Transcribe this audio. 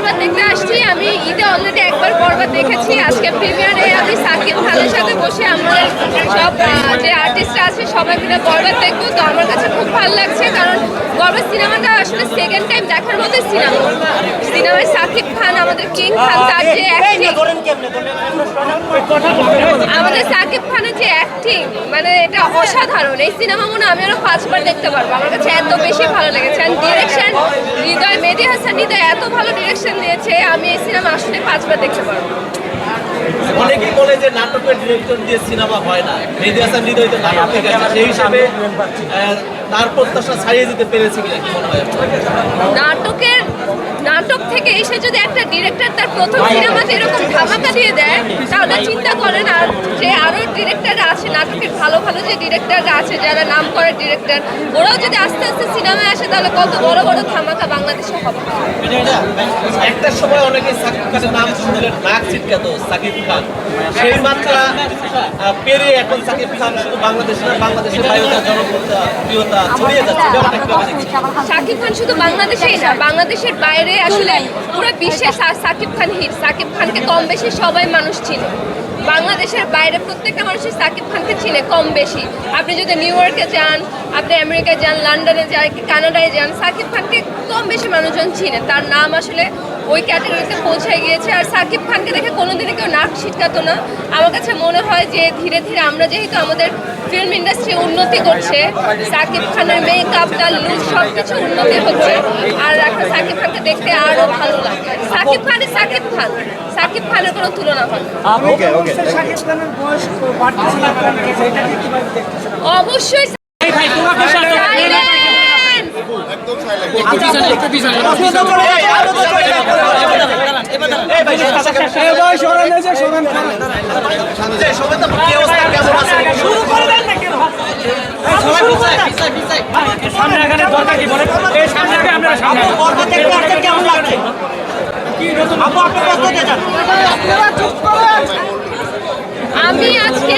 বরবাদ দেখতে আসছি। আমি ঈদে অলরেডি একবার বরবাদ দেখেছি। আজকে প্রিমিয়ারে আমি সাকিব খানের সাথে বসে আমাদের সব যে আর্টিস্টরা আছে সবাই মিলে বরবাদ দেখবো। তো আমার কাছে খুব ভালো লাগছে, কারণ বরবাদ সিনেমাটা আসলে সেকেন্ড টাইম দেখার মতো সিনেমায় সাকিব খান, আমাদের কিং খান, তার যে আমাদের সাকিব খানের যে অ্যাক্টিং, মানে এটা অসাধারণ। এই সিনেমা মনে আমি আরো 5 বার দেখতে পারবো। আমার কাছে এত বেশি ভালো লেগেছে। ডিরেকশন হৃদয়, মেহেদী হাসান হৃদয় এত ভালো ডিরেকশন দিয়েছে, আমি এই সিনেমা আসলে 5 বার দেখতে পারবো। অনেকেই বলে যে নাটকের ডিরেক্টর দিয়ে সিনেমা হয় না, মেহেদী হাসান হৃদয় তো নাটক থেকে আছে, সেই হিসাবে তার প্রত্যাশা ছাড়িয়ে দিতে পেরেছে কিনা কি মনে হয়? নাটক থেকে এসে যদি একটা ডিরেক্টর তার প্রথম সিনেমাতে এরকম ধামাকা দিয়ে দেয়, তাহলে চিন্তা করেন আর যে আরো ডিরেক্টররা আছে, নাটকের ভালো ভালো যে ডিরেক্টররা আছে, যারা নাম করে ডিরেক্টর, ওরাও যদি আস্তে আস্তে সিনেমায় আসে, তাহলে কত বড় বড় ধামাকা বাংলাদেশে হবে। একটা সময় অনেকে সাকিব খানের নাম শুনলে নাক ছিটকাত। সাকিব খান সেই মাত্রা পেরিয়ে এখন সাকিব খান শুধু বাংলাদেশ না, বাংলাদেশের বাইরেও জনপ্রিয়তা ছড়িয়ে যাচ্ছে। সাকিব খান শুধু বাংলাদেশেই না, বাংলাদেশের বাইরে আসলে পুরো বিশ্বে সাকিব খান হিট। সাকিব খানকে কম বেশি সবাই মানুষ চিনে। বাংলাদেশের বাইরে প্রত্যেকটা মানুষই সাকিব খানকে চিনে কম বেশি। আপনি যদি নিউ ইয়র্কে যান, আপনি আমেরিকায় যান, লন্ডনে যান, কানাডায় যান, সাকিব খানকে কম বেশি মানুষজন চিনে। তার নাম আসলে ওই ক্যাটাগরিতে পৌঁছে গিয়েছে। আর সাকিব খানকে দেখে কোনোদিনই কেউ নাক ছিটকাতো না। আমার কাছে মনে হয় যে ধীরে ধীরে আমরা যেহেতু আমাদের ফিল্ম ইন্ডাস্ট্রি উন্নতি করছে, সাকিব খানের মেকআপ, তার লুক সব কিছু উন্নতি হচ্ছে, আর এখন সাকিব খানকে দেখতে আরও ভালো লাগে। সাকিব খানের কোনো তুলনা হয় না। অবশ্যই আমি আজকে